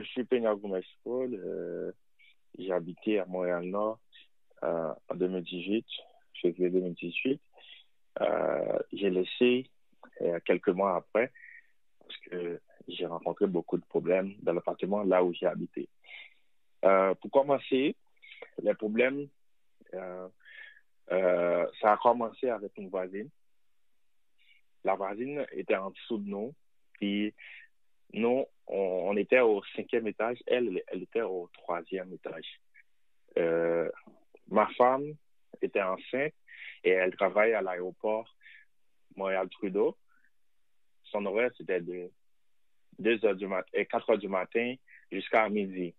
suis Peña Goumesco. J'ai habité à Montréal-Nord en 2018, février 2018. J'ai laissé quelques mois après parce que j'ai rencontré beaucoup de problèmes dans l'appartement là où j'ai habité. Pour commencer, les problèmes, ça a commencé avec une voisine. La voisine était en dessous de nous, puis nous, on était au 5e étage, elle était au 3e étage. Ma femme était enceinte et elle travaille à l'aéroport Montréal-Trudeau. Son horaire, c'était de 2 heures du matin et 4 heures du matin jusqu'à midi.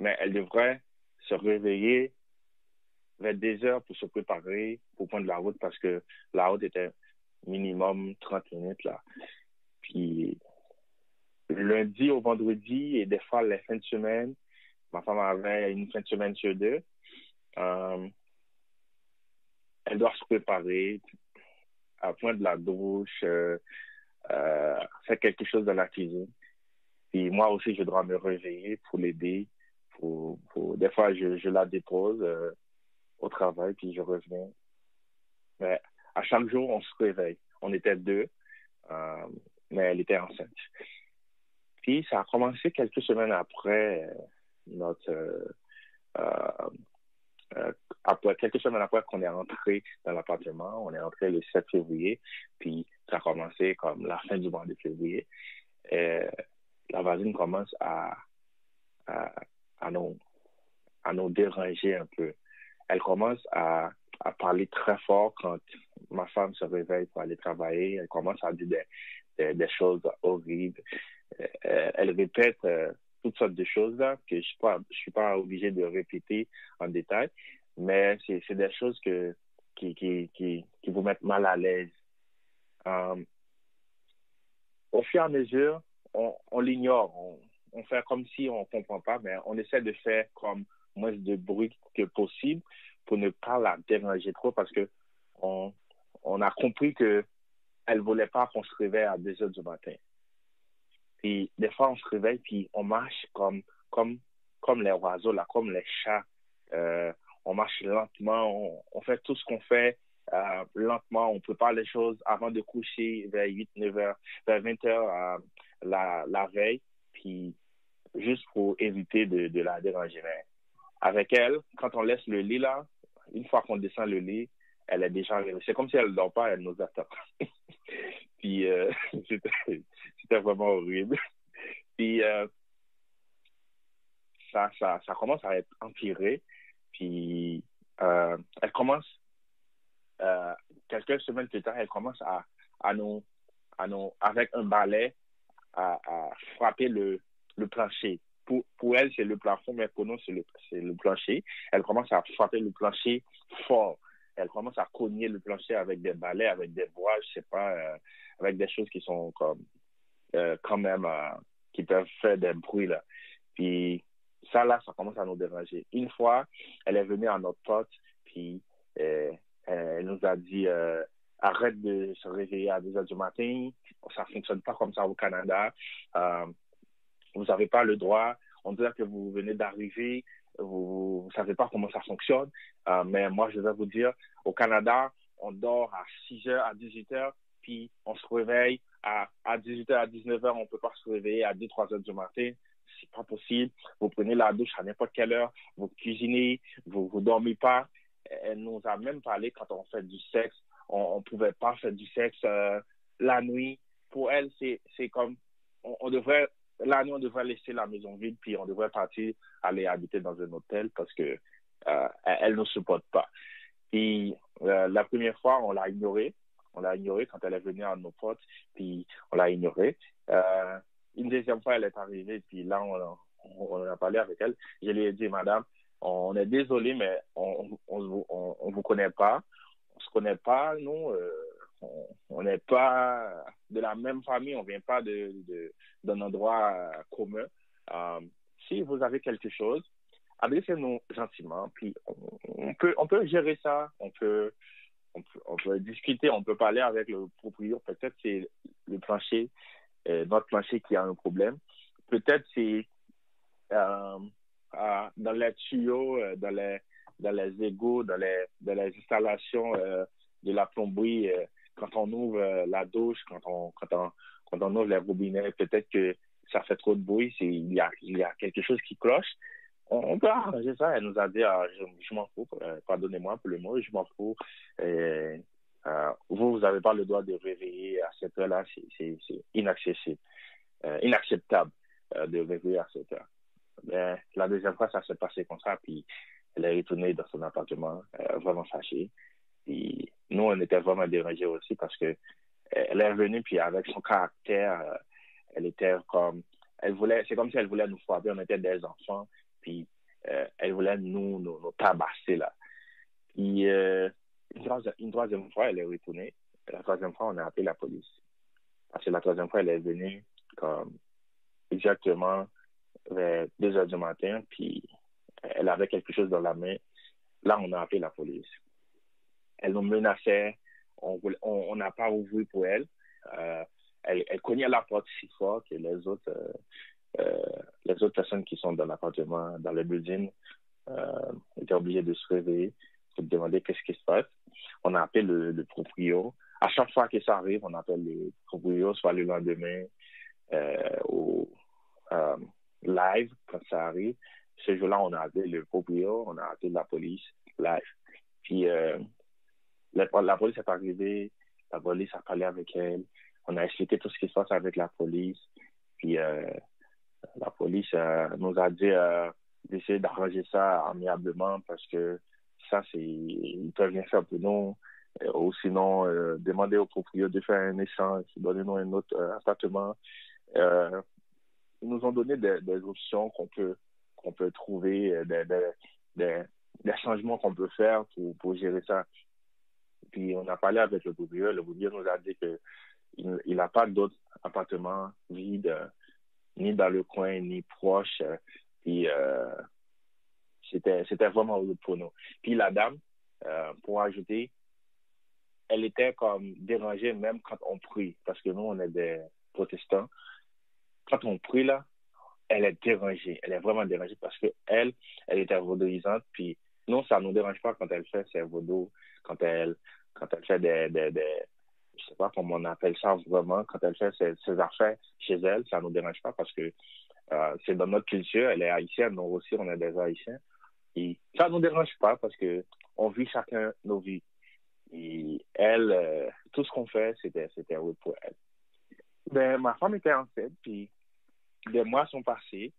Mais elle devrait se réveiller vers 2 heures pour se préparer pour prendre la route parce que la route était minimum 30 minutes là. Puis lundi au vendredi et des fois les fins de semaine, ma femme avait une fin de semaine sur 2. Elle doit se préparer, à prendre la douche, faire quelque chose dans la cuisine. Puis moi aussi, je dois me réveiller pour l'aider. Des fois, je la dépose au travail, puis je reviens. Mais à chaque jour, on se réveille. On était 2, mais elle était enceinte. Puis ça a commencé quelques semaines après quelques semaines après qu'on est rentré dans l'appartement. On est rentré le 7 février, puis ça a commencé comme la fin du mois de février. Et la voisine commence à nous déranger un peu. Elle commence à parler très fort quand ma femme se réveille pour aller travailler. Elle commence à dire des choses horribles. Elle répète toutes sortes de choses là que je suis pas obligé de répéter en détail, mais c'est des choses qui vous mettent mal à l'aise. Au fur et à mesure, on l'ignore, on fait comme si on comprend pas, mais on essaie de faire comme moins de bruit que possible pour ne pas la déranger trop parce que on a compris que elle voulait pas qu'on se réveille à 2 heures du matin. Puis des fois, on se réveille, puis on marche comme les oiseaux, là, comme les chats. On marche lentement, on fait tout ce qu'on fait lentement. On prépare les choses avant de coucher vers 8, 9 heures, vers 20 heures la veille, puis juste pour éviter de la déranger. Mais avec elle, quand on laisse le lit, là, une fois qu'on descend le lit, elle est déjà réveillée. C'est comme si elle ne dort pas, elle nous attend. Puis c'était vraiment horrible. Puis ça commence à être empiré. Puis elle commence, quelques semaines plus tard, elle commence à nous avec un balai, à frapper le plancher. Pour elle, c'est le plafond, mais pour nous, c'est le plancher. Elle commence à frapper le plancher fort. Elle commence à cogner le plancher avec des balais, avec des bois, je sais pas, avec des choses qui sont comme quand même qui peuvent faire des bruits là. Puis ça commence à nous déranger. Une fois, elle est venue à notre porte, puis elle nous a dit arrête de se réveiller à 2 heures du matin, ça fonctionne pas comme ça au Canada. Vous n'avez pas le droit. On dirait que vous venez d'arriver, vous savez pas comment ça fonctionne. Mais moi, je vais vous dire, au Canada, on dort à 6 heures, à 18 heures, puis on se réveille à 18 heures, à 19 heures, on peut pas se réveiller à 2, 3 heures du matin. C'est pas possible. Vous prenez la douche à n'importe quelle heure, vous cuisinez, vous dormez pas. Elle nous a même parlé quand on fait du sexe, on pouvait pas faire du sexe la nuit. Pour elle, c'est comme, on devrait laisser la maison vide, puis on devrait partir, aller habiter dans un hôtel parce que elle ne supporte pas. Puis la première fois, on l'a ignorée. On l'a ignorée quand elle est venue à nos portes, puis on l'a ignorée. Une deuxième fois, elle est arrivée, puis là, on a parlé avec elle. Je lui ai dit, madame, on est désolé, mais on vous connaît pas. On se connaît pas, nous. On n'est pas de la même famille, on vient pas d'un endroit commun. Si vous avez quelque chose, adressez-nous gentiment, puis on peut gérer ça, on peut discuter, on peut parler avec le propriétaire. Peut-être c'est le plancher, notre plancher qui a un problème. Peut-être c'est euh, dans les tuyaux, dans les égouts, dans les installations de la plomberie, quand on ouvre la douche, quand on ouvre les robinets, peut-être que ça fait trop de bruit, il y a quelque chose qui cloche. On peut arranger ça. Elle nous a dit, je m'en fous, pardonnez-moi pour le mot, je m'en fous. Vous n'avez pas le droit de réveiller à cette heure-là, c'est inaccessible, inacceptable de réveiller à cette heure. Mais la deuxième fois, ça s'est passé comme ça, puis elle est retournée dans son appartement, vraiment fâchée. Puis nous, on était vraiment dérangés aussi parce que elle est revenue, puis avec son caractère, elle était comme, c'est comme si elle voulait nous frapper, on était des enfants, puis elle voulait nous tabasser, là. Puis une troisième fois, elle est retournée. La troisième fois, on a appelé la police. Parce que la troisième fois, elle est venue comme exactement vers 2 heures du matin, puis elle avait quelque chose dans la main. Là, on a appelé la police. Elle nous menaçait, on n'a pas ouvert pour elle. Elle cognait la porte si fort que les autres personnes qui sont dans l'appartement, dans le building, étaient obligées de se réveiller pour demander qu'est-ce qui se passe. On a appelé le proprio. À chaque fois que ça arrive, on appelle le proprio, soit le lendemain ou live quand ça arrive. Ce jour-là, on a appelé le proprio, on a appelé la police live. Puis la police est arrivée, la police a parlé avec elle, on a expliqué tout ce qui se passe avec la police. Puis la police nous a dit d'essayer d'arranger ça amiablement parce que ça, ils peuvent rien faire pour nous. Ou sinon, demander au propriétaire de faire un échange, donner-nous un autre appartement. Ils nous ont donné des options qu'on peut trouver, des changements qu'on peut faire pour gérer ça. Puis on a parlé avec le propriétaire. Le propriétaire nous a dit qu'il n'a pas d'autres appartements vides, ni dans le coin, ni proche. Puis c'était vraiment horrible pour nous. Puis la dame, pour ajouter, elle était comme dérangée même quand on prie, parce que nous, on est des protestants. Quand on prie, là, elle est dérangée. Elle est vraiment dérangée parce que elle était vaudouisante. Puis nous, ça ne nous dérange pas quand elle fait ses vaudous, quand elle fait je sais pas comment on appelle ça vraiment, quand elle fait ses affaires chez elle, ça ne nous dérange pas parce que c'est dans notre culture. Elle est haïtienne, nous aussi, on est des haïtiens. Et ça ne nous dérange pas parce que on vit chacun nos vies. Et elle, tout ce qu'on fait, c'était oui pour elle. Ben, ma femme était enceinte, puis des mois sont passés.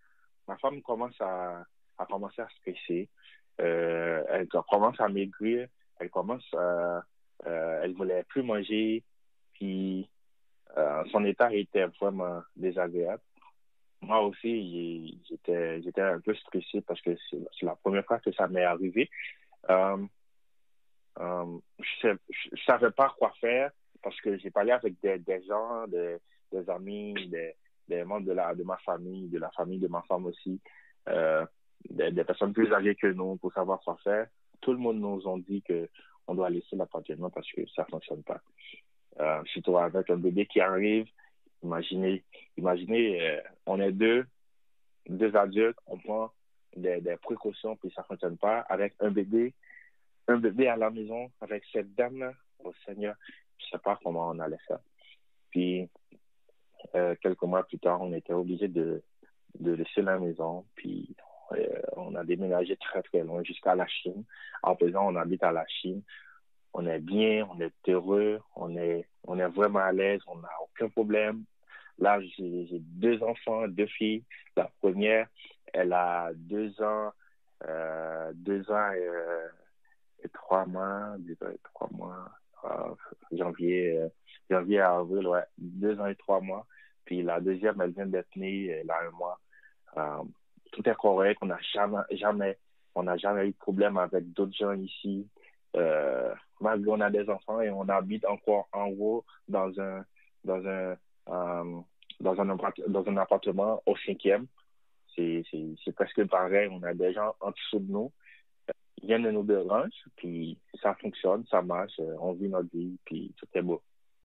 Ma femme a commencé à stresser. Elle commence à maigrir. Elle voulait plus manger. Puis, son état était vraiment désagréable. Moi aussi, j'étais un peu stressé parce que c'est la première fois que ça m'est arrivé. Je savais pas quoi faire parce que j'ai parlé avec des gens, des amis, des membres de ma famille, de la famille de ma femme aussi, des personnes plus âgées que nous pour savoir quoi faire. Tout le monde nous a dit que on doit laisser l'appartement parce que ça fonctionne pas. Surtout avec un bébé qui arrive, imaginez, on est deux adultes, on prend des précautions puis ça fonctionne pas avec un bébé à la maison avec cette dame-là, au Seigneur, je ne sais pas comment on allait faire. Puis, quelques mois plus tard, on était obligé de laisser la maison, puis on a déménagé très, très loin jusqu'à la Chine. En présent, on habite à la Chine. On est bien, on est heureux, on est vraiment à l'aise, on n'a aucun problème. Là, j'ai 2 enfants, 2 filles. La première, elle a 2 ans, 2 ans et 3 mois, 3 mois, janvier à avril, ouais, 2 ans et 3 mois. Puis la deuxième, elle vient d'être née, elle a 1 mois. Tout est correct, on n'a jamais eu de problème avec d'autres gens ici. Malgré on a des enfants et on habite encore en haut dans un appartement au 5e. C'est presque pareil, on a des gens en dessous de nous. Rien ne nous dérange, puis ça fonctionne, ça marche, on vit notre vie, puis tout est beau.